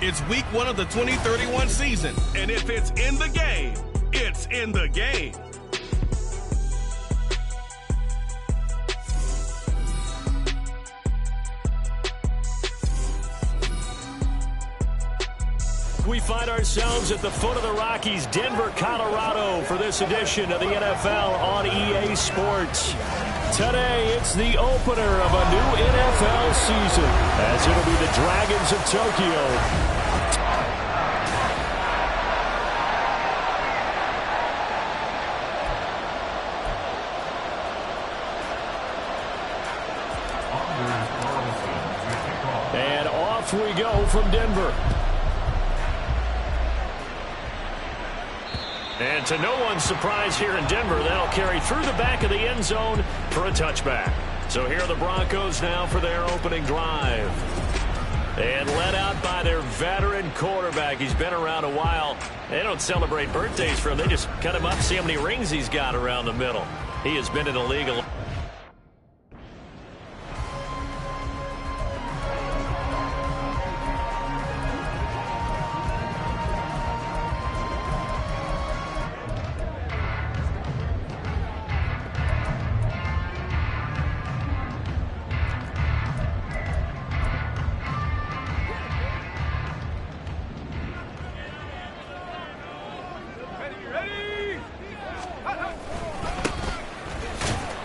It's week 1 of the 2031 season. And if it's in the game, it's in the game. We find ourselves at the foot of the Rockies, Denver, Colorado, for this edition of the NFL on EA Sports. Today, it's the opener of a new NFL season, as it'll be the Dragons of Tokyo and off we go from Denver. And to no one's surprise here in Denver, that'll carry through the back of the end zone for a touchback. So here are the Broncos now for their opening drive. And led out by their veteran quarterback. He's been around a while. They don't celebrate birthdays for him. They just cut him up, see how many rings he's got around the middle. He has been in the league a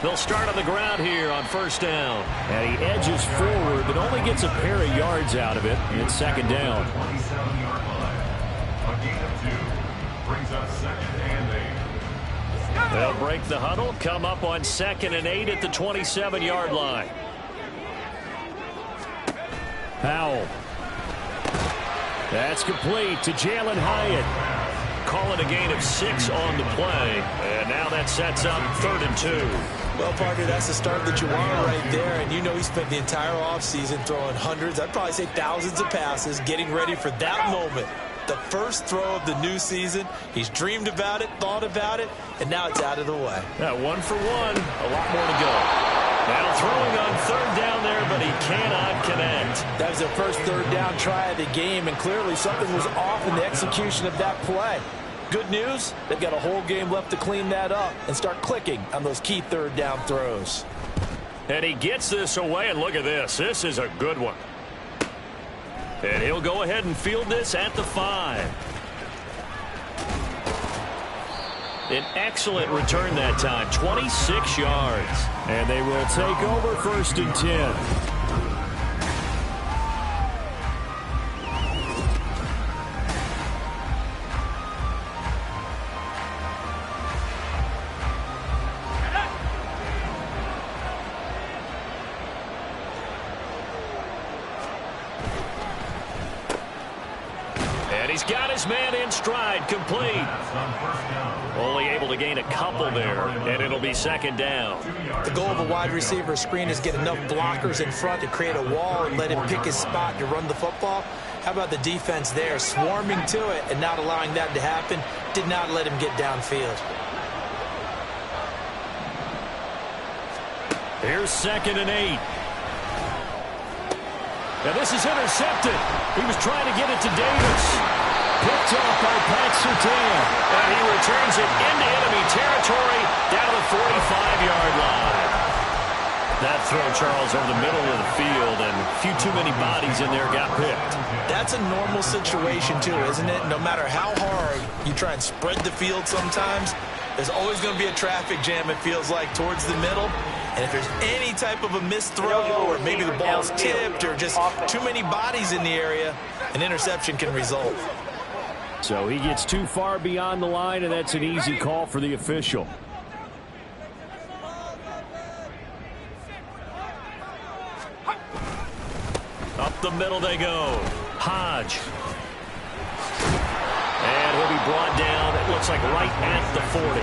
They'll start on the ground here on first down. And he edges forward, but only gets a pair of yards out of it. It's second down. They'll break the huddle, come up on 2nd and 8 at the 27-yard line. Powell. That's complete to Jalen Hyatt. Call it a gain of 6 on the play. And now that sets up 3rd and 2. Well, partner, that's the start that you want right there. And you know he spent the entire offseason throwing hundreds, I'd probably say thousands of passes, getting ready for that moment. The first throw of the new season. He's dreamed about it, thought about it, and now it's out of the way. Yeah, 1 for 1. A lot more to go. Now throwing on 3rd down there, but he cannot connect. That was the first 3rd down try of the game, and clearly something was off in the execution of that play. Good news, they've got a whole game left to clean that up and start clicking on those key 3rd down throws. And he gets this away, and look at this. This is a good one. And he'll go ahead and field this at the 5. An excellent return that time, 26 yards. And they will take over 1st and 10. He's got his man in stride, complete. Only able to gain a couple there, and it'll be 2nd down. The goal of a wide receiver screen is get enough blockers in front to create a wall and let him pick his spot to run the football. How about the defense there, swarming to it and not allowing that to happen? Did not let him get downfield. Here's 2nd and 8. Now this is intercepted. He was trying to get it to Davis. Picked off by Pat Surtain. And he returns it into enemy territory down the 45-yard line. That throw, Charles, over the middle of the field, and a few too many bodies in there got picked. That's a normal situation, too, isn't it? No matter how hard you try and spread the field sometimes, there's always going to be a traffic jam, it feels like, towards the middle. And if there's any type of a missed throw or maybe the ball's tipped or just too many bodies in the area, an interception can result. So he gets too far beyond the line, and that's an easy call for the official. Up the middle they go. Hodge. And he'll be brought down, it looks like right at the 40.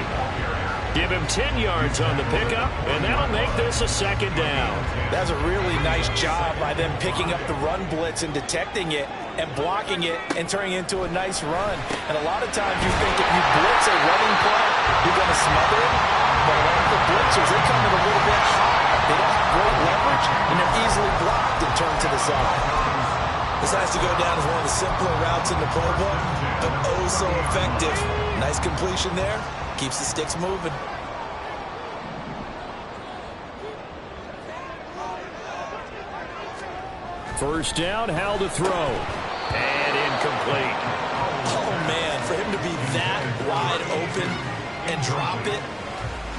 Give him 10 yards on the pickup, and that'll make this a 2nd down. That's a really nice job by them picking up the run blitz and detecting it and blocking it and turning it into a nice run. And a lot of times you think if you blitz a running play, you're going to smother it. But a lot of the blitzers, they come in a little bit high. They don't have great leverage, and they're easily blocked and turned to the side. This has to go down as one of the simpler routes in the playbook, but oh so effective. Nice completion there. Keeps the sticks moving. First down, how to throw. And incomplete. Oh, man, for him to be that wide open and drop it.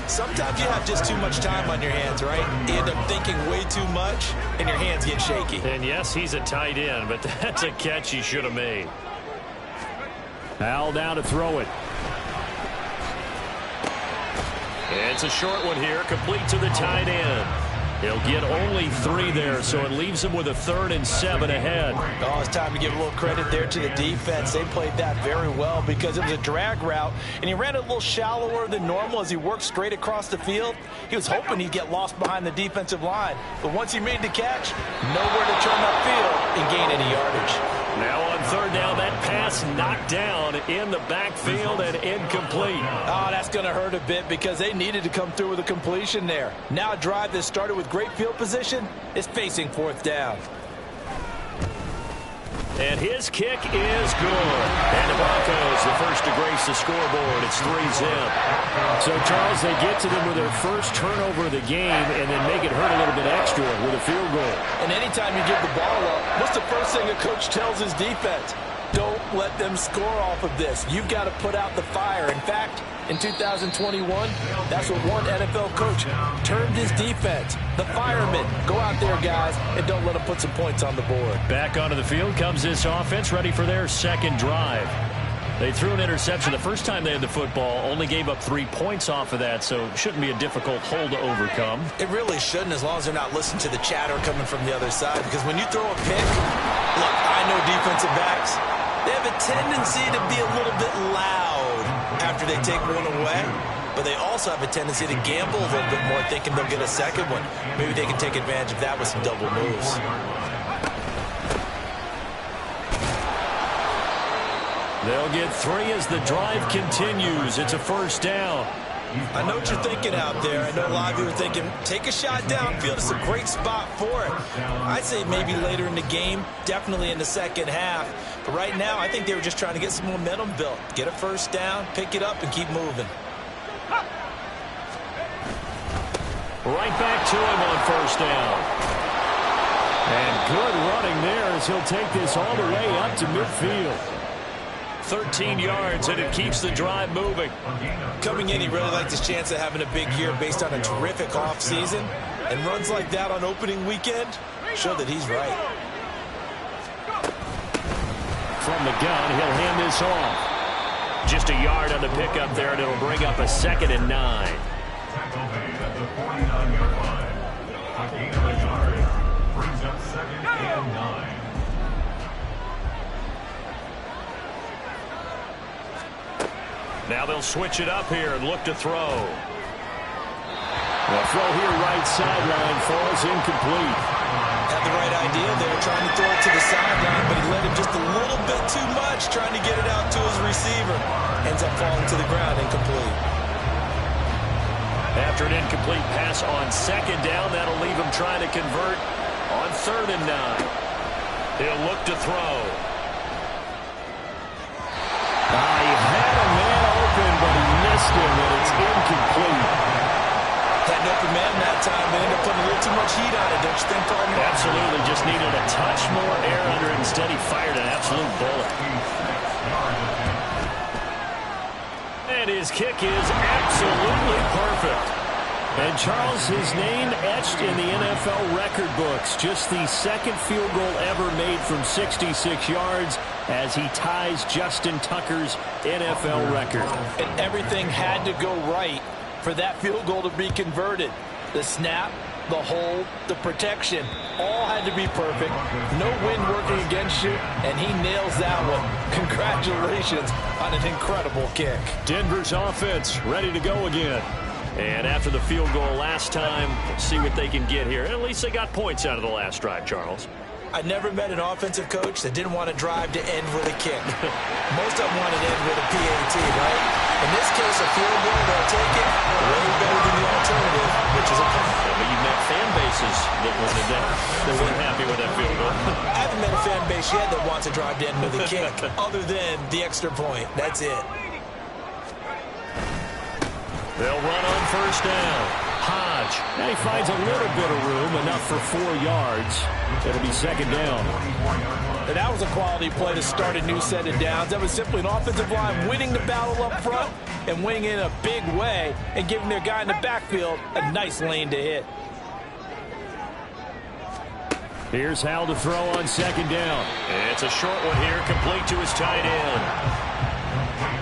Sometimes you have just too much time on your hands, right? You end up thinking way too much, and your hands get shaky. And yes, he's a tight end, but that's a catch he should have made. Al down to throw it. It's a short one here, complete to the tight end. He'll get only 3 there, so it leaves him with a 3rd and 7 ahead. Oh, it's time to give a little credit there to the defense. They played that very well because it was a drag route, and he ran it a little shallower than normal as he worked straight across the field. He was hoping he'd get lost behind the defensive line, but once he made the catch, nowhere to turn upfield and gain any yardage. Now on 3rd down, that pass knocked down in the backfield and incomplete. Oh, that's going to hurt a bit because they needed to come through with a completion there. Now a drive that started with great field position is facing 4th down. And his kick is good. And the Broncos, the first to grace the scoreboard. It's 3-zip. So, Charles, they get to them with their first turnover of the game and then make it hurt a little bit extra with a field goal. And anytime you give the ball up, what's the first thing a coach tells his defense? Don't let them score off of this. You've got to put out the fire. In fact, in 2021, that's what one NFL coach termed his defense. The firemen. Go out there, guys, and don't let them put some points on the board. Back onto the field comes this offense, ready for their second drive. They threw an interception the first time they had the football, only gave up 3 points off of that, so it shouldn't be a difficult hole to overcome. It really shouldn't, as long as they're not listening to the chatter coming from the other side, because when you throw a pick, look, I know defensive backs, they have a tendency to be a little bit loud after they take one away, but they also have a tendency to gamble a little bit more, thinking they'll get a second one. Maybe they can take advantage of that with some double moves. They'll get 3 as the drive continues. It's a first down. I know what you're thinking out there. I know a lot of you are thinking, take a shot downfield. It's a great spot for it. I'd say maybe later in the game, definitely in the second half. But right now, I think they were just trying to get some momentum built. Get a first down, pick it up, and keep moving. Right back to him on first down. And good running there as he'll take this all the way up to midfield. 13 yards, and it keeps the drive moving. Coming in, he really liked his chance of having a big year based on a terrific offseason. And runs like that on opening weekend show that he's right. From the gun, he'll hand this off. Just a yard on the pickup there, and it'll bring up a 2nd and 9. Brings up 2nd and 9. Now they'll switch it up here and look to throw. The throw here right sideline falls incomplete. Had the right idea there, trying to throw it to the sideline, but he let him just a little bit too much, trying to get it out to his receiver. Ends up falling to the ground incomplete. After an incomplete pass on 2nd down, that'll leave him trying to convert on 3rd and 9. He'll look to throw. He had a man open, but he missed him, and it's incomplete. Had an open man that time, but ended up putting a little too much heat on it, don't you think, Palmer? Absolutely, just needed a touch more air under it. Instead, he fired an absolute bullet. And his kick is absolutely perfect. And Charles, his name etched in the NFL record books. Just the 2nd field goal ever made from 66 yards as he ties Justin Tucker's NFL record. And everything had to go right for that field goal to be converted. The snap, the hold, the protection, all had to be perfect. No wind working against you, and he nails that one. Congratulations on an incredible kick. Denver's offense ready to go again. And after the field goal last time, see what they can get here. At least they got points out of the last drive, Charles. I never met an offensive coach that didn't want to drive to end with a kick. Most of them wanted to end with a PAT, right? In this case, a field goal, they'll take it way better than the alternative, which is a punt. But you've met fan bases that wanted that. They weren't happy with that field goal. I haven't met a fan base yet that wants to drive to end with a kick, other than the extra point. That's it. They'll run on first down. Hodge. Now he finds a little bit of room, enough for 4 yards. It'll be second down. And that was a quality play to start a new set of downs. That was simply an offensive line winning the battle up front and winning in a big way and giving their guy in the backfield a nice lane to hit. Here's Hal to throw on second down. It's a short one here, complete to his tight end.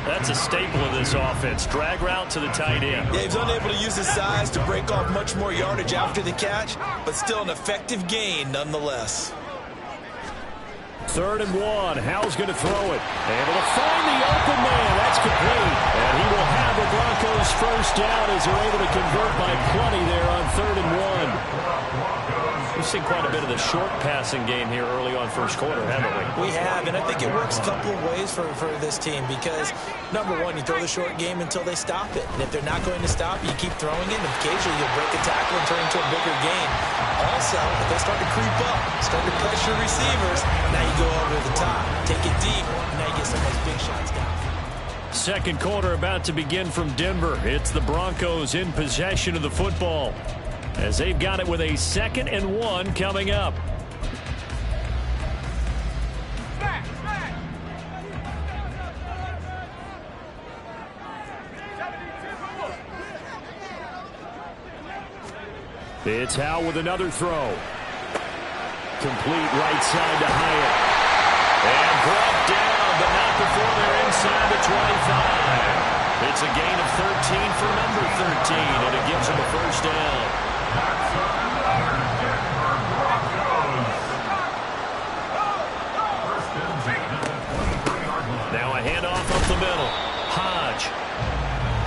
That's a staple of this offense. Drag route to the tight end. Yeah, he's unable to use his size to break off much more yardage after the catch, but still an effective gain nonetheless. 3rd and 1. Hal's going to throw it. Able to find the open man. That's complete. And he will have the Broncos first down as they're able to convert by plenty there on 3rd and 1. We've seen quite a bit of the short passing game here early on first quarter, haven't we? We have, and I think it works a couple of ways for this team because, number one, you throw the short game until they stop it. And if they're not going to stop it, you keep throwing it, and occasionally you'll break a tackle and turn into a bigger gain. Also, if they start to creep up, start to pressure receivers, now you go over the top, take it deep, and now you get some of those big shots down. Second quarter about to begin from Denver. It's the Broncos in possession of the football, as they've got it with a 2nd and 1 coming up. It's Hal with another throw. Complete right side to Hyatt. And brought down, but not before they're inside the 25. It's a gain of 13 for number 13, and it gives them a first down. Now a handoff up the middle. Hodge.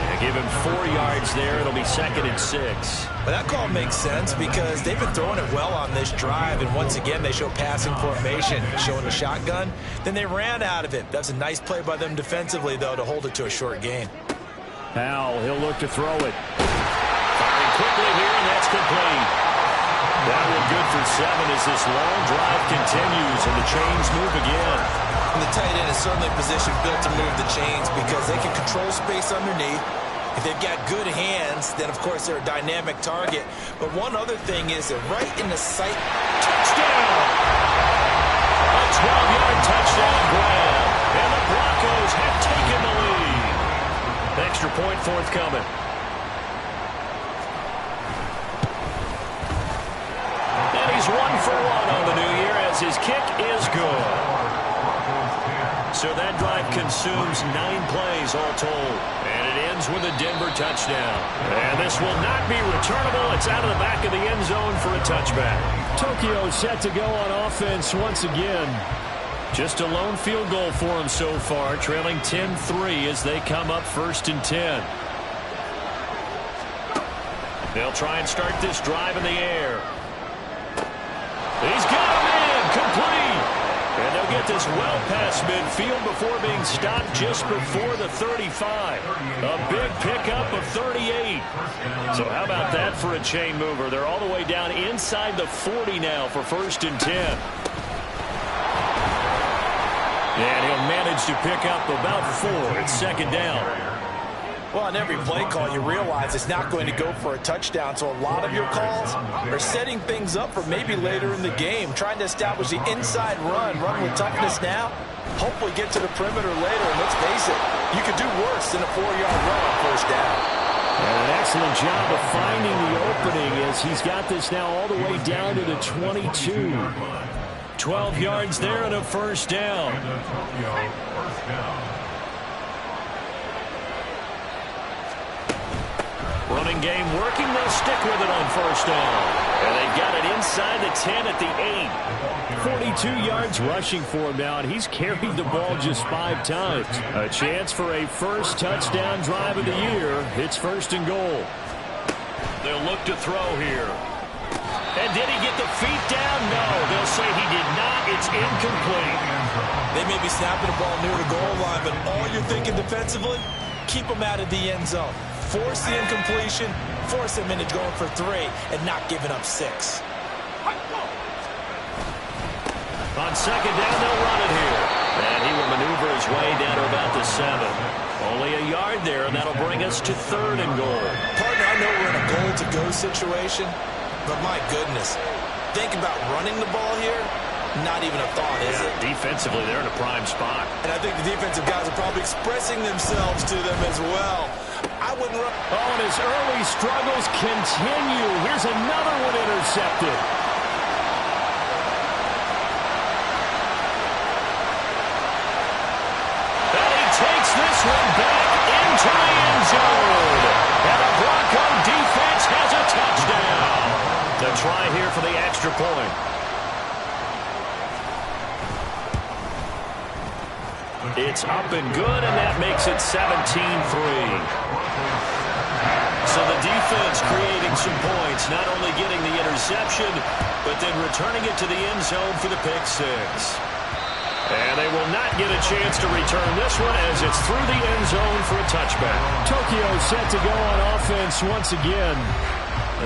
And give him 4 yards there. It'll be 2nd and 6. But that call makes sense because they've been throwing it well on this drive, and once again they show passing formation, showing the shotgun. Then they ran out of it. That's a nice play by them defensively, though, to hold it to a short gain. Hal, he'll look to throw it. Firing quickly here, and that's complete. That one good for 7 as this long drive continues, and the chains move again. And the tight end is certainly a position built to move the chains because they can control space underneath. If they've got good hands, then, of course, they're a dynamic target. But one other thing is they're right in the sight. Touchdown! A 12-yard touchdown grab. And the Broncos have taken the lead. Extra point forthcoming. And he's 1 for 1 on the new year as his kick is good. So that drive consumes 9 plays all told. And it ends with a Denver touchdown. And this will not be returnable. It's out of the back of the end zone for a touchback. Tokyo set to go on offense once again. Just a lone field goal for him so far, trailing 10-3 as they come up 1st and 10. They'll try and start this drive in the air. He's got him in, complete. And they'll get this well past midfield before being stopped just before the 35. A big pickup of 38. So how about that for a chain mover? They're all the way down inside the 40 now for 1st and 10. And he'll manage to pick up about 4 at 2nd down. Well, on every play call, you realize it's not going to go for a touchdown. So a lot of your calls are setting things up for maybe later in the game, trying to establish the inside run with toughness now, hopefully get to the perimeter later. And let's face it, you could do worse than a 4-yard run on 1st down. And an excellent job of finding the opening as he's got this now all the way down to the 22. 12 yards there and a 1st down. Running game working. They'll stick with it on 1st down. And they've got it inside the 10 at the 8. 42 yards rushing for him now, and he's carried the ball just 5 times. A chance for a first touchdown drive of the year. It's 1st and goal. They'll look to throw here. And did he get the feet down? No, they'll say he did not. It's incomplete. They may be snapping the ball near the goal line, but all you're thinking defensively, keep them out of the end zone. Force the incompletion, force them into going for 3, and not giving up 6. On second down, they'll run it here. And he will maneuver his way down to about the 7. Only a yard there, and that'll bring us to 3rd and goal. Partner, I know we're in a goal-to-go situation, but my goodness, think about running the ball here. Not even a thought, is it? Defensively, they're in a prime spot. And I think the defensive guys are probably expressing themselves to them as well. I wouldn't run. Oh, and his early struggles continue. Here's another one intercepted. And he takes this one back into the end zone. And the Bronco defense has a touchdown. The try here for the extra point. It's up and good, and that makes it 17-3. So the defense creating some points, not only getting the interception, but then returning it to the end zone for the pick 6. And they will not get a chance to return this one as it's through the end zone for a touchback. Tokyo set to go on offense once again.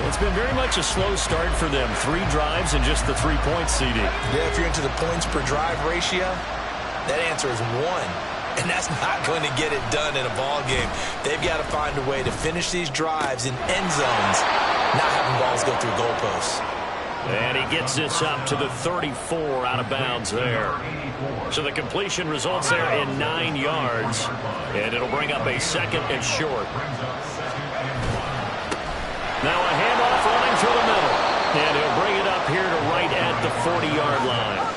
It's been very much a slow start for them. 3 drives and just the 3-point CD. Yeah, if you're into the points per drive ratio, that answer is 1, and that's not going to get it done in a ball game. They've got to find a way to finish these drives in end zones, not having balls go through goalposts. And he gets this up to the 34 out of bounds there. So the completion results there in 9 yards, and it'll bring up a 2nd and short. Now a handoff running through the middle, and he'll bring it up here to right at the 40-yard line.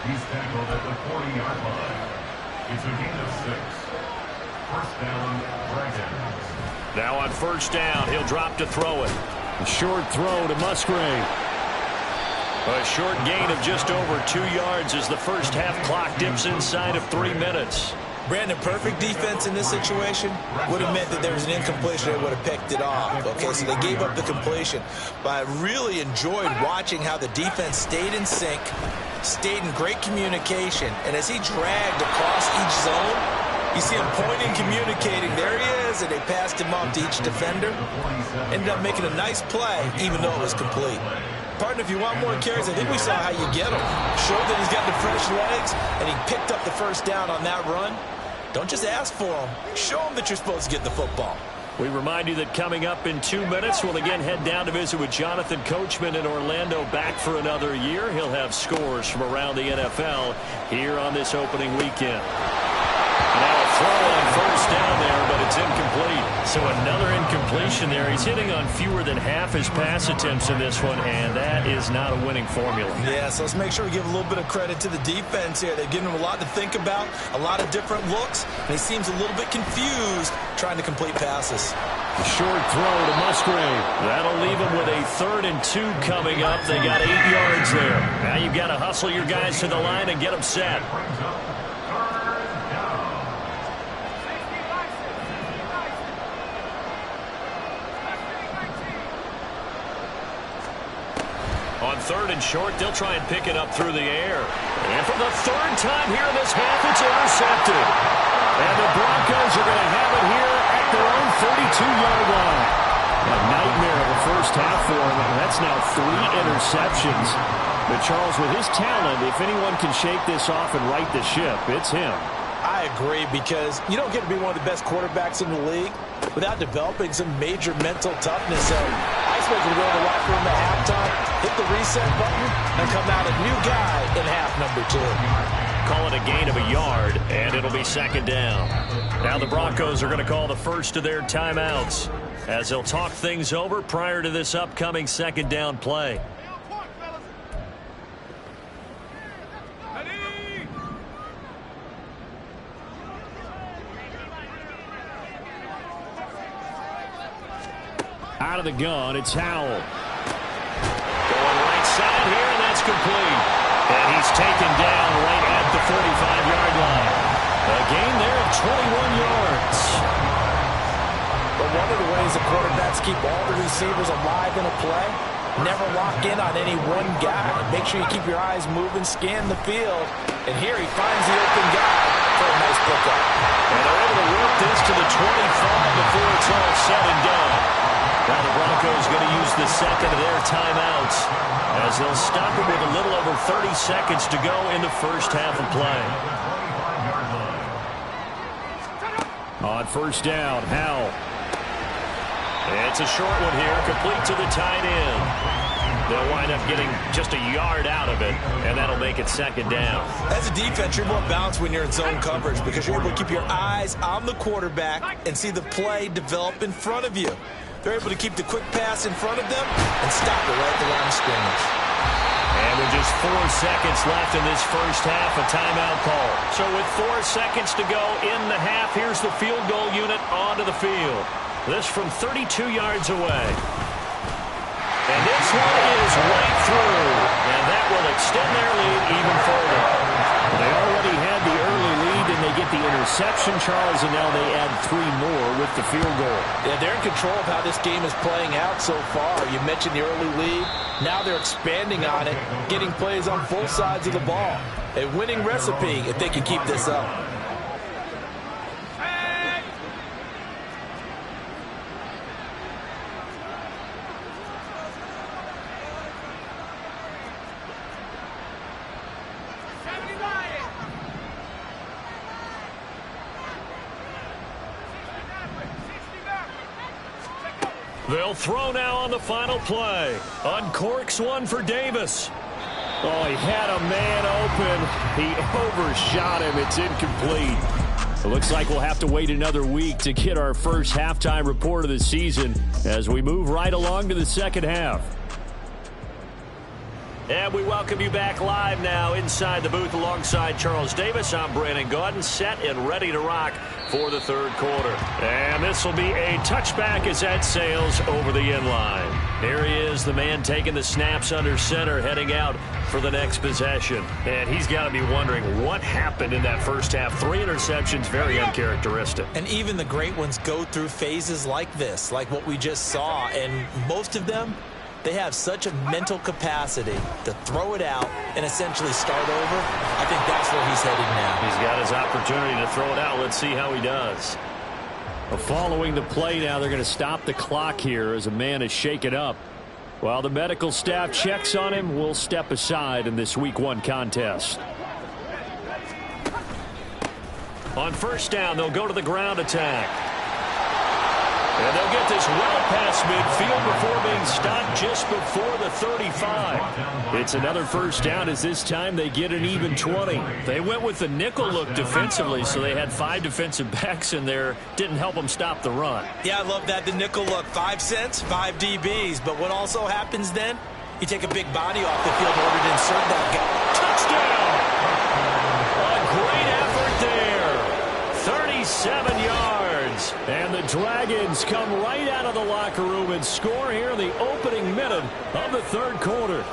He's tackled at the 40-yard line. It's a gain of 6. First down, Dragons. Now on first down, he'll drop to throw it. A short throw to Musgrave. A short gain of just over 2 yards as the first half clock dips inside of 3 minutes. Brandon, perfect defense in this situation would have meant that there was an incompletion. They would have picked it off. Okay, so they gave up the completion. But I really enjoyed watching how the defense stayed in sync, stayed in great communication, and as he dragged across each zone, you see him pointing, communicating. There he is, and they passed him off to each defender. Ended up making a nice play, even though it was complete. Partner, if you want more carries, I think we saw how you get him. Showed that he's got the fresh legs, and he picked up the first down on that run. Don't just ask for him. Show him that you're supposed to get the football. We remind you that coming up in 2 minutes, we'll again head down to visit with Jonathan Coachman in Orlando, back for another year. He'll have scores from around the NFL here on this opening weekend. Now a throw on first down there, but it's incomplete. So another incompletion there. He's hitting on fewer than half his pass attempts in this one, and that is not a winning formula. Yeah, so let's make sure we give a little bit of credit to the defense here. They've given him a lot to think about, a lot of different looks, and he seems a little bit confused trying to complete passes. A short throw to Musgrave. That'll leave him with a 3rd and 2 coming up. They got 8 yards there. Now you've got to hustle your guys to the line and get them set. On 3rd and short, they'll try and pick it up through the air. And for the 3rd time here in this half, it's intercepted. And the Broncos are going to have it here at their own 32-yard line. A nightmare of a first half for him. That's now 3 interceptions. But Charles, with his talent, if anyone can shake this off and right the ship, it's him. I agree, because you don't get to be one of the best quarterbacks in the league without developing some major mental toughness. So I expect him to go in the locker room at halftime, hit the reset button, and come out a new guy in half number 2. Call it a gain of a yard, and it'll be 2nd down. Now the Broncos are going to call the first of their timeouts as they'll talk things over prior to this upcoming 2nd down play. Out of the gun, it's Howell. Going right side here, and that's complete. And he's taken down right at the 45-yard line. A gain there of 21 yards. But one of the ways the quarterbacks keep all the receivers alive in a play, never lock in on any one guy. Make sure you keep your eyes moving, scan the field. And here he finds the open guy for a nice pickup. And they're able to work this to the 25 before it's all said and done. Now the Broncos Broncos going to use the second of their timeouts as they'll stop it with a little over 30 seconds to go in the first half of play. On first down, Howell. It's a short one here, complete to the tight end. They'll wind up getting just a yard out of it, and that'll make it second down. As a defense, you're more balanced when you're in zone coverage because you're able to keep your eyes on the quarterback and see the play develop in front of you. They're able to keep the quick pass in front of them and stop it right at the line of scrimmage. And with just 4 seconds left in this first half, a timeout call. So with 4 seconds to go in the half, here's the field goal unit onto the field. This from 32 yards away. And this one is right through. And that will extend their lead even further. They already had the early lead, and they get the interception, Charles, and now they add 3 more with the field goal. Yeah, they're in control of how this game is playing out so far. You mentioned the early lead. Now they're expanding on it, getting plays on both sides of the ball. A winning recipe if they can keep this up. They'll throw now on the final play. Uncorks one for Davis. Oh, he had a man open. He overshot him. It's incomplete. It looks like we'll have to wait another week to get our first halftime report of the season as we move right along to the second half. And we welcome you back live now inside the booth alongside Charles Davis. I'm Brandon Gaudin, set and ready to rock for the third quarter. And this will be a touchback as that sails over the end line. Here he is, the man taking the snaps under center, heading out for the next possession. And he's got to be wondering what happened in that first half. 3 interceptions, very uncharacteristic. And even the great ones go through phases like this, like what we just saw. And most of them, they have such a mental capacity to throw it out and essentially start over. I think that's where he's headed now. He's got his opportunity to throw it out. Let's see how he does. Well, following the play now, they're going to stop the clock here as a man is shaken up. While the medical staff checks on him, we'll step aside in this Week 1 contest. On first down, they'll go to the ground attack. And they'll get this well past midfield before being stopped just before the 35. It's another first down as this time they get an even 20. They went with the nickel look defensively, so they had 5 defensive backs in there. Didn't help them stop the run. Yeah, I love that. The nickel look, 5 cents, 5 DBs. But what also happens then? You take a big body off the field in order to insert that guy. Touchdown! A great effort there. 37 yards. And the Dragons come right out of the locker room and score here in the opening minute of the third quarter.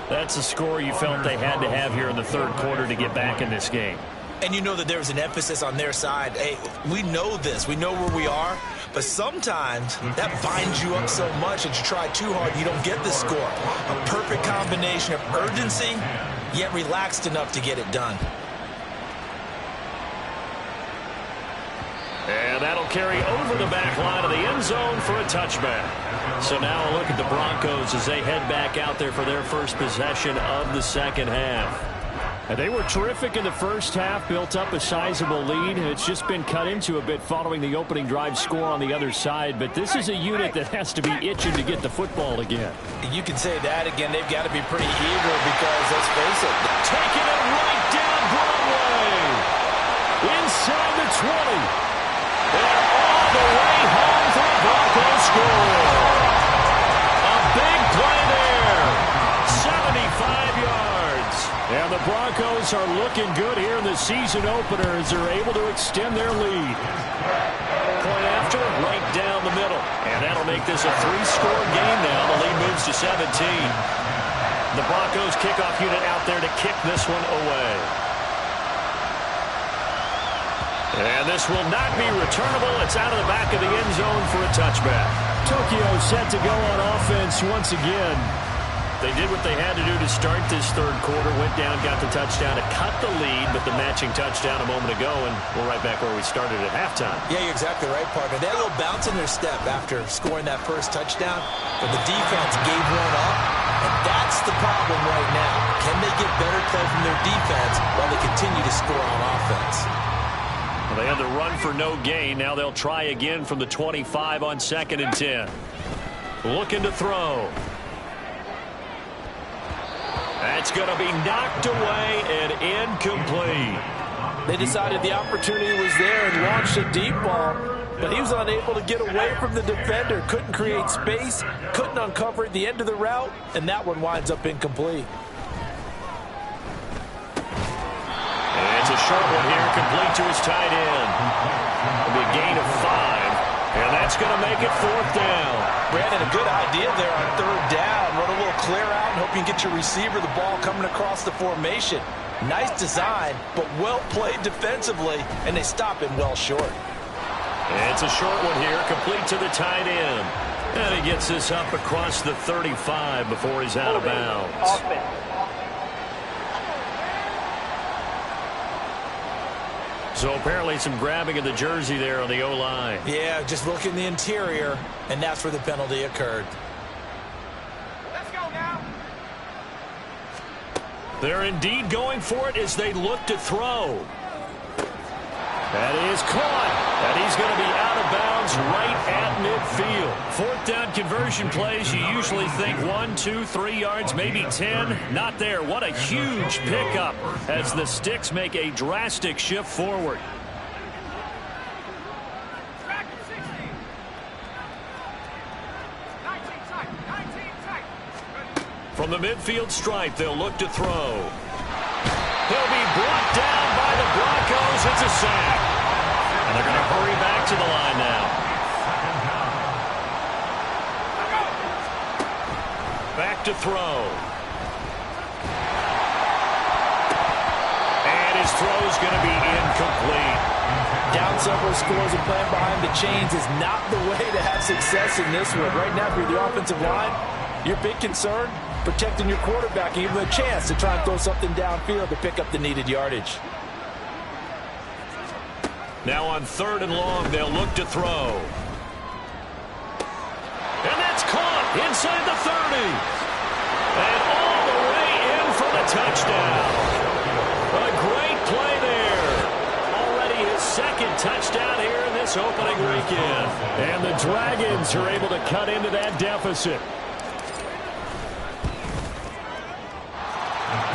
That's a score you felt they had to have here in the third quarter to get back in this game. And you know that there's an emphasis on their side. Hey, we know this. We know where we are. But sometimes that binds you up so much that you try too hard, you don't get the score. A perfect combination of urgency, yet relaxed enough to get it done. And that'll carry over the back line of the end zone for a touchback. So now a look at the Broncos as they head back out there for their first possession of the second half. And they were terrific in the first half, built up a sizable lead. It's just been cut into a bit following the opening drive score on the other side. But this is a unit that has to be itching to get the football again. You can say that again. They've got to be pretty eager because, let's face it, taking it right down Broadway. Inside the 20. And all the way home for the Broncos score. A big play there. 75 yards. And the Broncos are looking good here in the season opener as they're able to extend their lead. Point after, right down the middle. And that'll make this a 3-score game now. The lead moves to 17. The Broncos kickoff unit out there to kick this one away. And this will not be returnable. It's out of the back of the end zone for a touchback. Tokyo set to go on offense once again. They did what they had to do to start this third quarter. Went down, got the touchdown to cut the lead, but the matching touchdown a moment ago, and we're right back where we started at halftime. Yeah, you're exactly right, partner. They had a little bounce in their step after scoring that first touchdown, but the defense gave one up, and that's the problem right now. Can they get better play from their defense while they continue to score on offense? Well, they had the run for no gain. Now they'll try again from the 25 on 2nd and 10. Looking to throw. That's going to be knocked away and incomplete. They decided the opportunity was there and launched a deep ball, but he was unable to get away from the defender. Couldn't create space, couldn't uncover the end of the route, and that one winds up incomplete. And it's a short one here, complete to his tight end. It'll be a gain of 5. And that's going to make it 4th down. Brandon, a good idea there on 3rd down. Run a little clear out and hope you can get your receiver the ball coming across the formation. Nice design, but well played defensively, and they stop him well short. And it's a short one here, complete to the tight end. And he gets this up across the 35 before he's out of bounds. So apparently some grabbing of the jersey there on the O-line. Yeah, just look in the interior, and that's where the penalty occurred. Let's go now. They're indeed going for it as they look to throw. That is caught. And he's going to be out of bounds right at midfield. 4th down conversion plays, you usually think 1, 2, 3 yards, maybe 10. Not there. What a huge pickup as the Sticks make a drastic shift forward. Back to 16. 19 tight. 19 tight. From the midfield stripe, they'll look to throw. He'll be brought down by the Broncos. It's a sack. And they're going to hurry back to the line now. Back to throw. And his throw is going to be incomplete. Down several scores and playing behind the chains is not the way to have success in this one. Right now, if you're the offensive line, your big concern, protecting your quarterback and giving him a chance to try and throw something downfield to pick up the needed yardage. Now on 3rd and long, they'll look to throw. And that's caught inside the 30. And all the way in for the touchdown. A great play there. Already his 2nd touchdown here in this opening weekend. And the Dragons are able to cut into that deficit.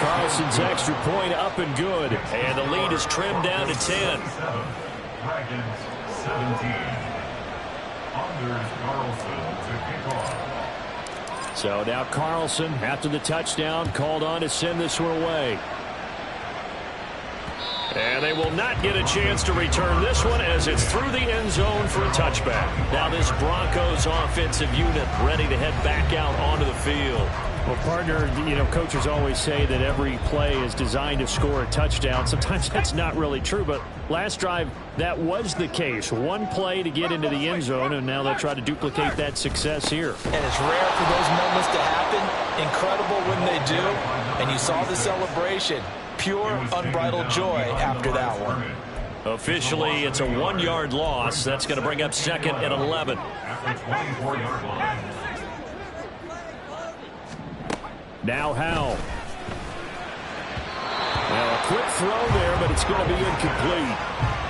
Carlson's extra point up and good. And the lead is trimmed down to 10. Dragons 17. Anders Carlson to kick off. So now Carlson, after the touchdown, called on to send this one away. And they will not get a chance to return this one as it's through the end zone for a touchback. Now this Broncos offensive unit ready to head back out onto the field. Well, partner, you know, coaches always say that every play is designed to score a touchdown. Sometimes that's not really true, but last drive, that was the case. One play to get into the end zone, and now they'll try to duplicate that success here. And it's rare for those moments to happen. Incredible when they do. And you saw the celebration. Pure, unbridled joy after that one. Officially, it's a 1-yard loss. That's going to bring up 2nd and 11. At the 24-yard line. Now Howell. Well, a quick throw there, but it's going to be incomplete.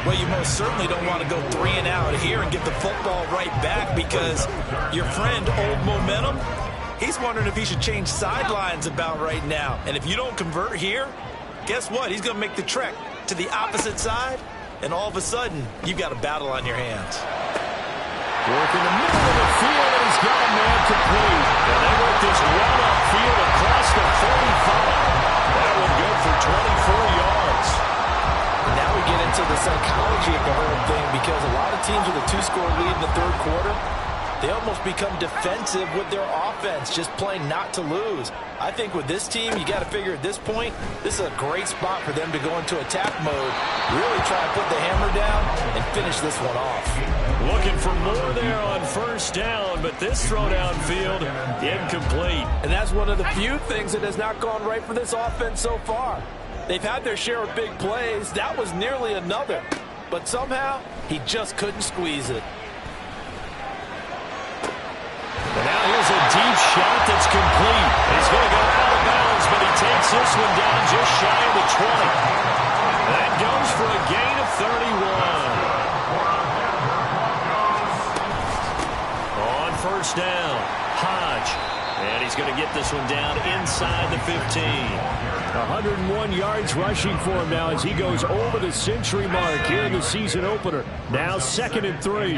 Well, you most certainly don't want to go 3 and out here and get the football right back because your friend, Old Momentum, he's wondering if he should change sidelines about right now. And if you don't convert here, guess what? He's going to make the trek to the opposite side, and all of a sudden, you've got a battle on your hands. Work in the middle of the field, and he's got a man complete. And they work this run upfield across the 45. That one good for 24 yards. And now we get into the psychology of the whole thing because a lot of teams with a 2-score lead in the 3rd quarter, They almost become defensive with their offense, just playing not to lose. I think with this team, you got to figure at this point, this is a great spot for them to go into attack mode, really try to put the hammer down and finish this one off. Looking for more there on first down, but this throw downfield, incomplete. And that's one of the few things that has not gone right for this offense so far. They've had their share of big plays. That was nearly another. But somehow, he just couldn't squeeze it. And now here's a deep shot that's complete. He's going to go out of bounds, but he takes this one down just shy of the 20. That goes for a gain of 31. On first down, Hodge. And he's going to get this one down inside the 15. 101 yards rushing for him now as he goes over the century mark here in the season opener. Now 2nd and 3.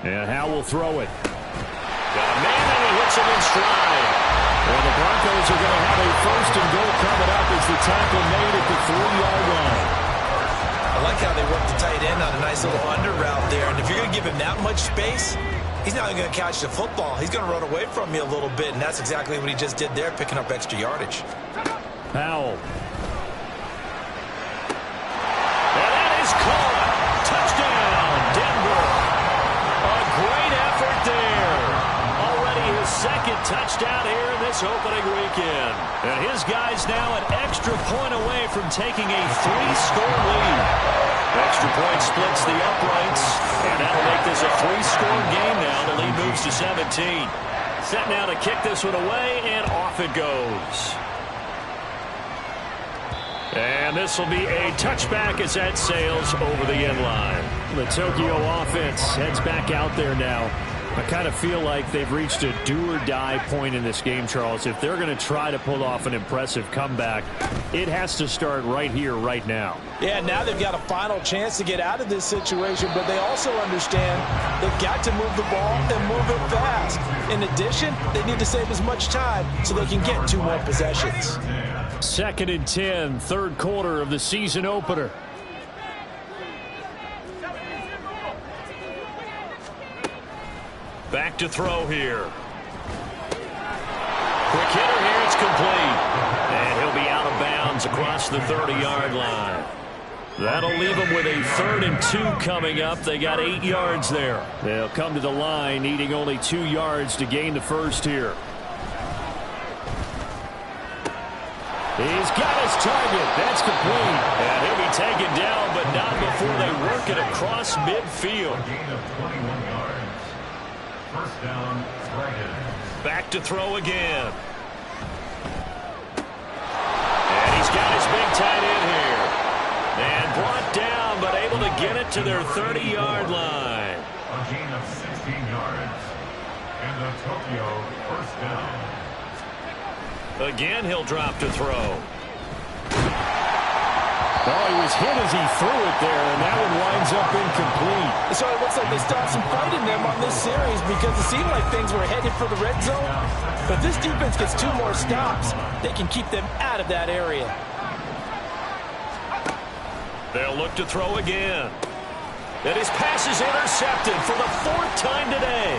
And Howe will throw it. Got a man and he hits him in stride. Well, the Broncos are going to have a 1st and goal coming up as the tackle made at the 3-yard line. I like how they work the tight end on a nice little under route there. And if you're going to give him that much space, he's not going to catch the football. He's going to run away from you a little bit, and that's exactly what he just did there, picking up extra yardage. Powell. And that is caught. Touchdown, Denver. A great effort there. Already his 2nd touchdown here in this opening weekend. And his guy's now an extra point away from taking a 3-score lead. Extra point splits the uprights, and that'll make this a 3-score game now. The lead moves to 17. Set now to kick this one away, and off it goes. And this will be a touchback as that sails over the end line. The Tokyo offense heads back out there now. I kind of feel like they've reached a do-or-die point in this game, Charles. If they're going to try to pull off an impressive comeback, it has to start right here, right now. Yeah, now they've got a final chance to get out of this situation, but they also understand they've got to move the ball and move it fast. In addition, they need to save as much time so they can get 2 more possessions. 2nd and 10, 3rd quarter of the season opener. Back to throw here. Quick hitter here, it's complete. And he'll be out of bounds across the 30-yard line. That'll leave them with a 3rd and 2 coming up. They got 8 yards there. They'll come to the line needing only 2 yards to gain the 1st here. He's got his target. That's complete. And he'll be taken down, but not before they work it across midfield. Gain of 21 yards. First down, Dragons. Back to throw again. And he's got his big tight end here. And brought down, but able to get it to their 30-yard line. A gain of 16 yards. And the Tokyo first down. Again, he'll drop to throw. Oh, he was hit as he threw it there, and that one winds up incomplete. So it looks like they still have some fight in them on this series because it seemed like things were headed for the red zone. But this defense gets 2 more stops. They can keep them out of that area. They'll look to throw again. And his pass is intercepted for the 4th time today.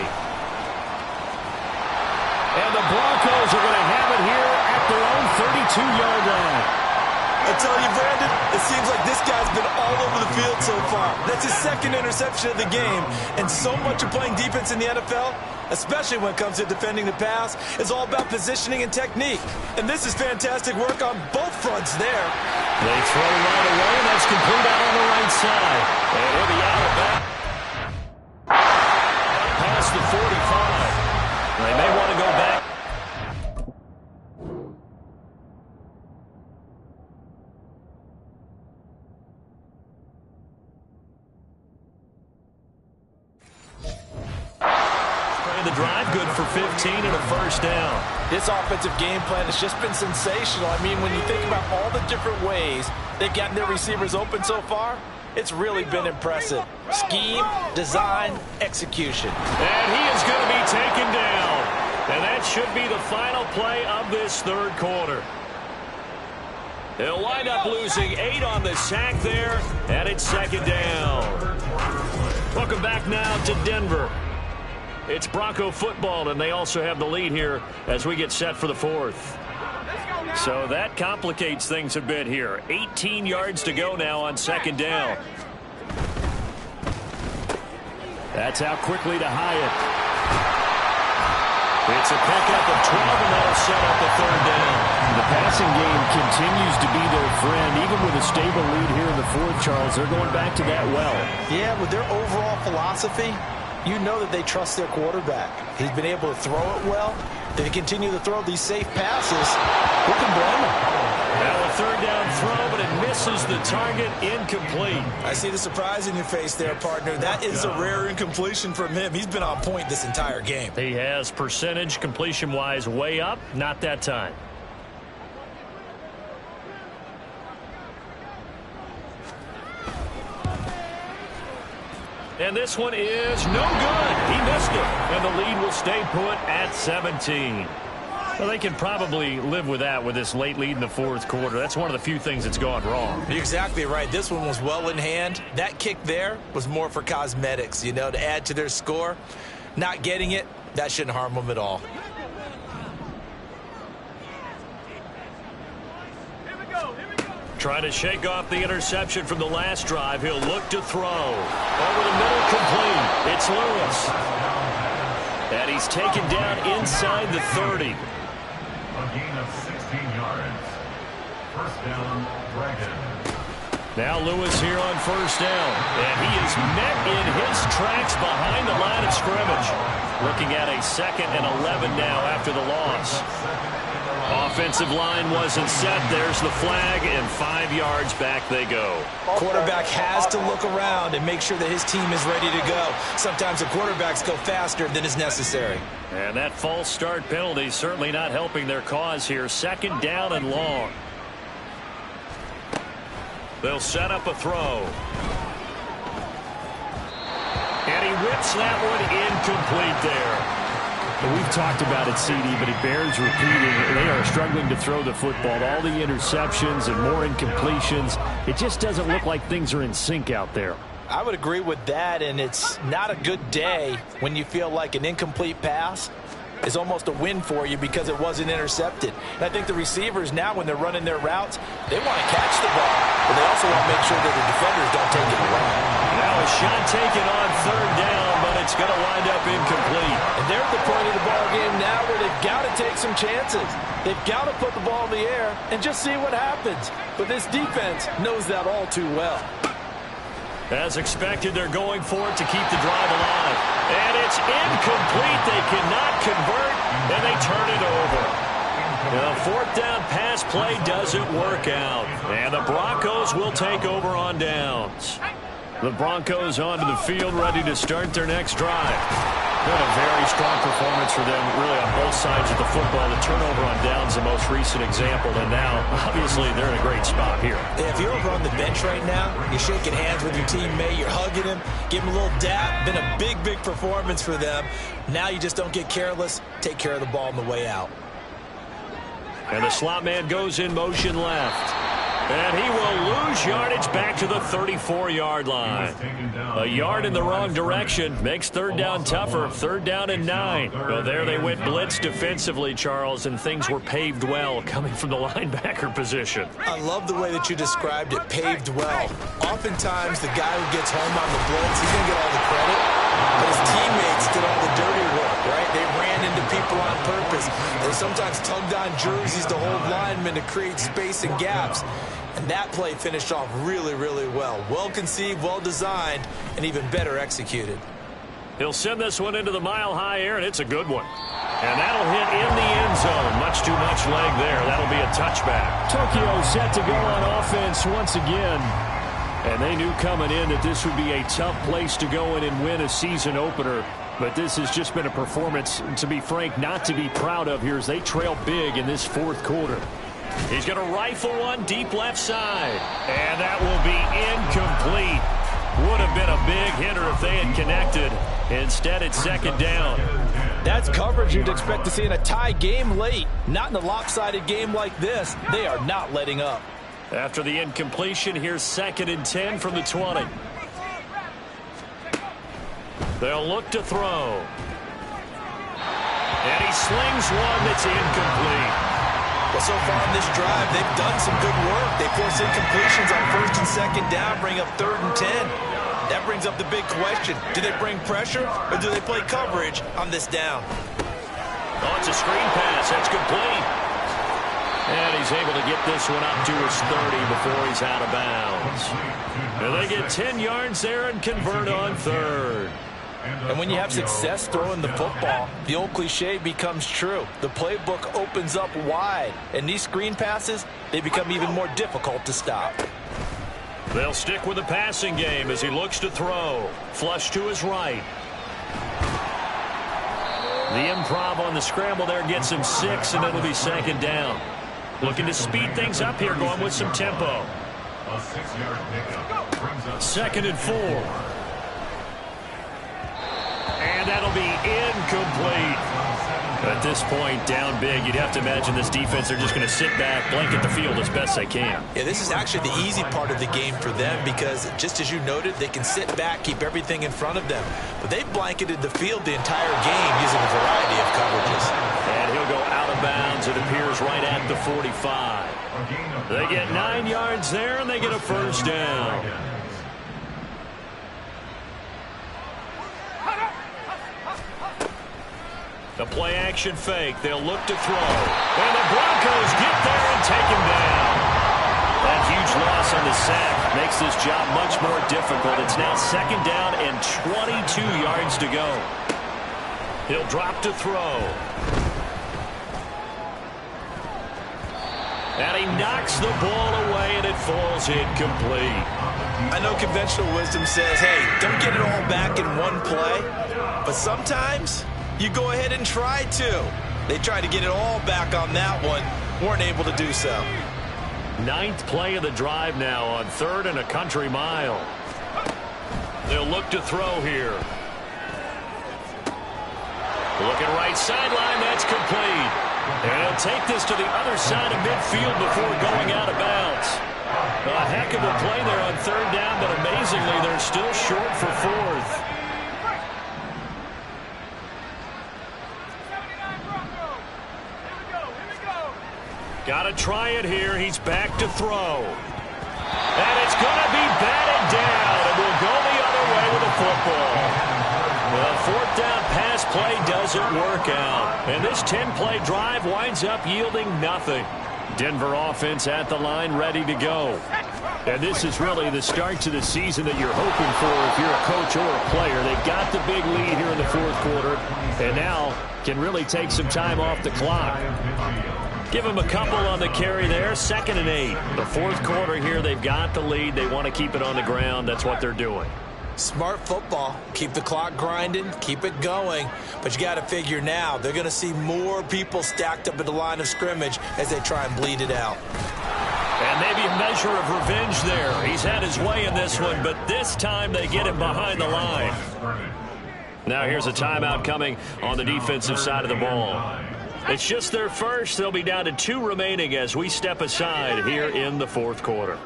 And the Broncos are going to have it here at their own 32-yard line. I tell you, Brandon, it seems like this guy's been all over the field so far. That's his 2nd interception of the game. And so much of playing defense in the NFL, especially when it comes to defending the pass, is all about positioning and technique. And this is fantastic work on both fronts there. They throw right away, and that's complete out on the right side. And he'll be out of bounds. Past the 45. They may want to go back. The drive good for 15 and a 1st down. This offensive game plan has just been sensational. I mean, when you think about all the different ways they've gotten their receivers open so far, it's really been impressive. Scheme, design, execution. And he is going to be taken down. And that should be the final play of this 3rd quarter. They'll wind up losing 8 on the sack there, and it's 2nd down. Welcome back now to Denver. It's Bronco football, and they also have the lead here as we get set for the fourth. So that complicates things a bit here. 18 yards to go now on second down. That's out quickly to Hyatt. It's a pickup of 12, and that'll set up a third down. The passing game continues to be their friend. Even with a stable lead here in the fourth, Charles, they're going back to that well. Yeah, with their overall philosophy, you know that they trust their quarterback. He's been able to throw it well. They continue to throw these safe passes. Who can blame them? Now a third down throw, but it misses the target, incomplete. I see the surprise in your face there, partner. That is a rare incompletion from him. He's been on point this entire game. He has percentage completion-wise way up, not that time. And this one is no good. He missed it. And the lead will stay put at 17. Well, they can probably live with that with this late lead in the fourth quarter. That's one of the few things that's gone wrong. You're exactly right. This one was well in hand. That kick there was more for cosmetics, you know, to add to their score. Not getting it, that shouldn't harm them at all. Trying to shake off the interception from the last drive. He'll look to throw. Over the middle, complete. It's Lewis. And he's taken down inside the 30. A gain of 16 yards. First down, Dragons. Now Lewis here on first down. And he is met in his tracks behind the line of scrimmage. Looking at a 2nd and 11 now after the loss. Offensive line wasn't set. There's the flag, and 5 yards back they go. Quarterback has to look around and make sure that his team is ready to go. Sometimes the quarterbacks go faster than is necessary. And that false start penalty certainly not helping their cause here. 2nd down and long. They'll set up a throw. And he whips that one incomplete there. We've talked about it, CD, but it bears repeating. They are struggling to throw the football. All the interceptions and more incompletions. It just doesn't look like things are in sync out there. I would agree with that, and it's not a good day when you feel like an incomplete pass is almost a win for you because it wasn't intercepted. And I think the receivers now, when they're running their routes, they want to catch the ball, but they also want to make sure that the defenders don't take it away. Now a shot taken on third down, but it's going to wind up incomplete. And they're at the point of the ball game now where they've got to take some chances. They've got to put the ball in the air and just see what happens. But this defense knows that all too well. As expected, they're going for it to keep the drive alive. And it's incomplete. They cannot convert, and they turn it over. The 4th down pass play doesn't work out. And the Broncos will take over on downs. The Broncos onto the field, ready to start their next drive. Been a very strong performance for them, really, on both sides of the football. The turnover on downs, the most recent example, and now, obviously, they're in a great spot here. Yeah, if you're over on the bench right now, you're shaking hands with your teammate, you're hugging him, give him a little dap. Been a big, big performance for them. Now you just don't get careless. Take care of the ball on the way out. And the slot man goes in motion left. And he will lose yardage back to the 34-yard line. A yard in the wrong direction makes third down tougher. 3rd down and 9. Well, there they went blitz defensively, Charles, and things were paved well coming from the linebacker position. I love the way that you described it, paved well. Oftentimes, the guy who gets home on the blitz, he's going to get all the credit, but his teammates did all the dirty work, right? They ran into people on purpose. They sometimes tugged on jerseys to hold linemen to create space and gaps. And that play finished off really, really well. Well conceived, well designed, and even better executed. He'll send this one into the mile-high air, and it's a good one. And that'll hit in the end zone. Much too much leg there. That'll be a touchback. Tokyo set to go on offense once again. And they knew coming in that this would be a tough place to go in and win a season opener. But this has just been a performance, to be frank, not to be proud of here as they trail big in this 4th quarter. He's going to rifle one deep left side. And that will be incomplete. Would have been a big hitter if they had connected. Instead, it's 2nd down. That's coverage you'd expect to see in a tie game late. Not in a lopsided game like this. They are not letting up. After the incompletion, here's 2nd and 10 from the 20. They'll look to throw. And he slings one that's incomplete. Well, so far in this drive, they've done some good work. They force incompletions on 1st and 2nd down, bring up 3rd and 10. That brings up the big question. Do they bring pressure or do they play coverage on this down? Oh, it's a screen pass. That's complete. And he's able to get this one up to his 30 before he's out of bounds. And they get 10 yards there and convert on 3rd. And when you have success throwing the football, the old cliche becomes true. The playbook opens up wide. And these screen passes, they become even more difficult to stop. They'll stick with the passing game as he looks to throw. Flush to his right. The improv on the scramble there gets him 6, and it'll be 2nd down. Looking to speed things up here, going with some tempo. A 6-yard pickup brings up 2nd and 4. And that'll be incomplete. At this point, down big, you'd have to imagine this defense, they're just going to sit back, blanket the field as best they can. Yeah, this is actually the easy part of the game for them because, just as you noted, they can sit back, keep everything in front of them. But they've blanketed the field the entire game using a variety of coverages. And he'll go out of bounds, it appears, right at the 45. They get 9 yards there, and they get a 1st down. The play-action fake. They'll look to throw. And the Broncos get there and take him down. That huge loss on the sack makes this job much more difficult. It's now 2nd down and 22 yards to go. He'll drop to throw. And he knocks the ball away, and it falls incomplete. I know conventional wisdom says, hey, don't get it all back in one play. But sometimes you go ahead and try to. They tried to get it all back on that one. Weren't able to do so. 9th play of the drive now on 3rd and a country mile. They'll look to throw here. Looking right sideline, that's complete. And he'll take this to the other side of midfield before going out of bounds. A heck of a play there on 3rd down, but amazingly, they're still short for 4th. Got to try it here. He's back to throw. And it's going to be batted down. And we'll go the other way with the football. Well, 4th down pass play doesn't work out. And this 10-play drive winds up yielding nothing. Denver offense at the line, ready to go. And this is really the start to the season that you're hoping for if you're a coach or a player. They've got the big lead here in the 4th quarter. And now can really take some time off the clock. Give him a couple on the carry there. 2nd and 8. The 4th quarter here, they've got the lead. They want to keep it on the ground. That's what they're doing. Smart football. Keep the clock grinding. Keep it going. But you got to figure now, they're going to see more people stacked up at the line of scrimmage as they try and bleed it out. And maybe a measure of revenge there. He's had his way in this one, but this time they get him behind the line. Now here's a timeout coming on the defensive side of the ball. It's just their first. They'll be down to 2 remaining as we step aside here in the 4th quarter.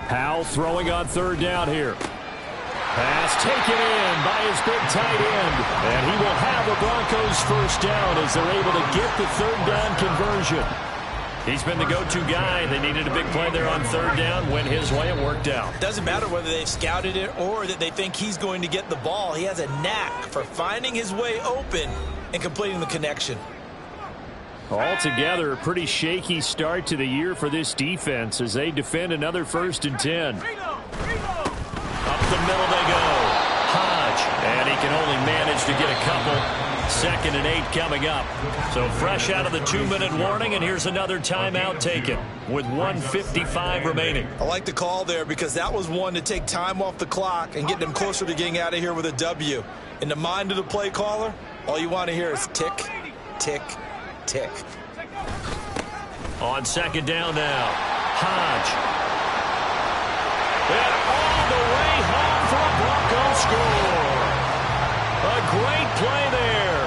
Howell throwing on 3rd down here. Pass taken in by his big tight end. And he will have the Broncos 1st down as they're able to get the 3rd down conversion. He's been the go-to guy. They needed a big play there on 3rd down. Went his way. It worked out. Doesn't matter whether they've scouted it or that they think he's going to get the ball. He has a knack for finding his way open and completing the connection. Altogether, a pretty shaky start to the year for this defense as they defend another 1st and 10. Up the middle they go. Hodge, and he can only manage to get a couple. 2nd and 8 coming up. So fresh out of the 2-minute warning, and here's another timeout taken with 1:55 remaining. I like the call there because that was one to take time off the clock and get them closer to getting out of here with a W. In the mind of the play caller, all you want to hear is tick, tick, tick. On 2nd down now, Hodge. And all the way home for a Broncos score. A great play there.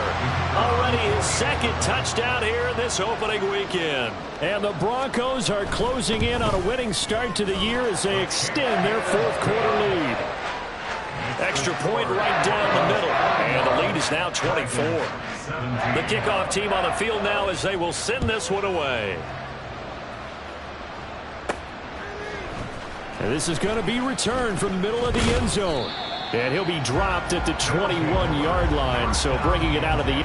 Already his 2nd touchdown here in this opening weekend. And the Broncos are closing in on a winning start to the year as they extend their 4th quarter lead. Extra point right down the middle. And the lead is now 24. The kickoff team on the field now as they will send this one away. And this is going to be returned from the middle of the end zone. And he'll be dropped at the 21-yard line, so bringing it out of the...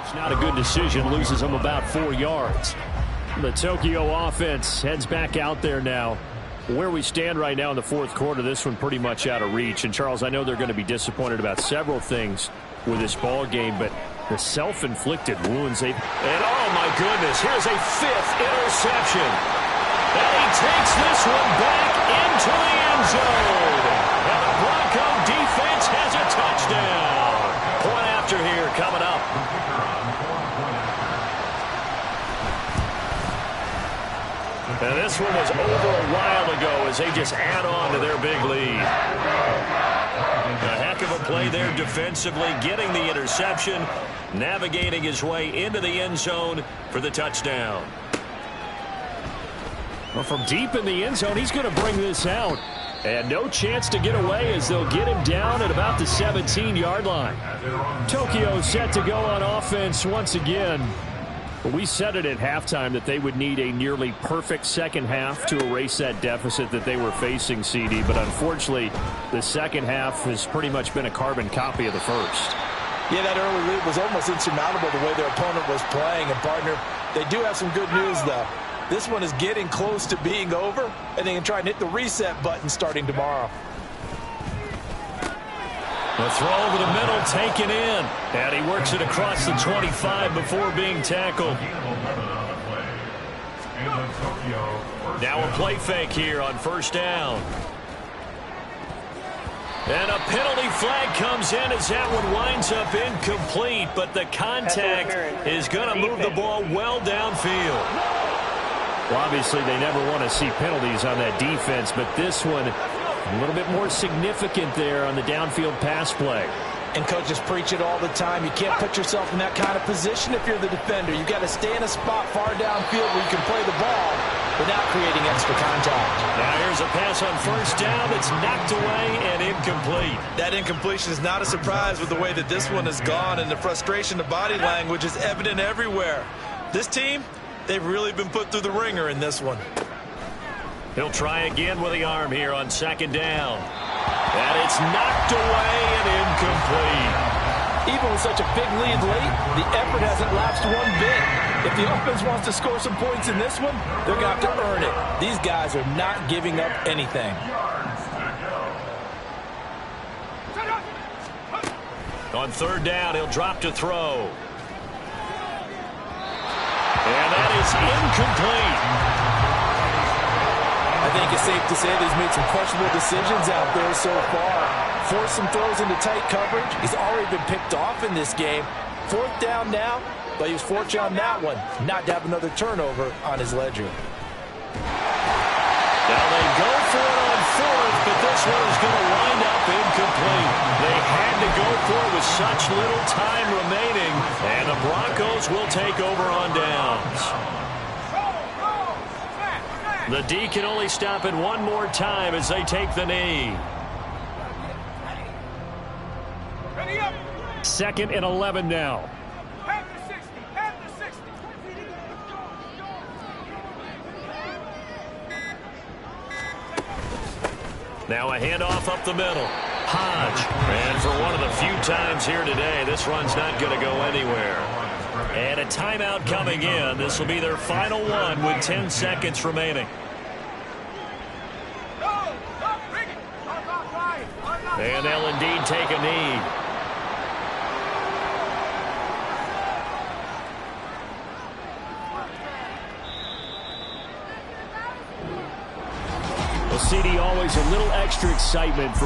It's not a good decision, loses him about 4 yards. The Tokyo offense heads back out there now. Where we stand right now in the fourth quarter, this one pretty much out of reach. And, Charles, I know they're going to be disappointed about several things with this ball game, but the self-inflicted wounds they've... And, oh, my goodness, here's a 5th interception. And he takes this one back into the end zone. And the Bronco defense has a touchdown. Point after here coming up. And this one was over a while ago as they just add on to their big lead. A heck of a play there defensively, getting the interception, navigating his way into the end zone for the touchdown. Well, from deep in the end zone, he's going to bring this out. And no chance to get away as they'll get him down at about the 17-yard line. Tokyo set to go on offense once again. We said it at halftime that they would need a nearly perfect second half to erase that deficit that they were facing, CD. But unfortunately, the second half has pretty much been a carbon copy of the first. Yeah, that early lead was almost insurmountable the way their opponent was playing. And, partner, they do have some good news, though. This one is getting close to being over, and they can try and hit the reset button starting tomorrow. The throw over the middle, taken in. And he works it across the 25 before being tackled. Now a play fake here on first down. And a penalty flag comes in as that one winds up incomplete. But the contact is going to move the ball well downfield. Well, obviously, they never want to see penalties on that defense, but this one a little bit more significant there on the downfield pass play. And coaches preach it all the time. You can't put yourself in that kind of position if you're the defender. You've got to stay in a spot far downfield where you can play the ball without creating extra contact. Now here's a pass on first down that's knocked away and incomplete. That incompletion is not a surprise with the way that this one has gone, and the frustration of body language is evident everywhere. This team, they've really been put through the ringer in this one. He'll try again with the arm here on second down. And it's knocked away and incomplete. Even with such a big lead late, the effort hasn't lapsed one bit. If the offense wants to score some points in this one, they're going to have to earn it. These guys are not giving up anything. On third down, he'll drop to throw. And that is incomplete. I think it's safe to say that he's made some questionable decisions out there so far. Forced some throws into tight coverage. He's already been picked off in this game. Fourth down now, but he was fortunate on that one not to have another turnover on his ledger. Now they go for it on fourth, but this one is going to wind up incomplete. They had to go for it with such little time remaining, and the Broncos will take over on downs. The D can only stop it one more time as they take the knee. Ready up. 2nd and 11 now. Head to 60. Head to 60. Now a handoff up the middle. Hodge. And for one of the few times here today, this run's not going to go anywhere. And a timeout coming in. This will be their final one with 10 seconds remaining. And they'll indeed take a knee. Well, CD, always a little extra excitement for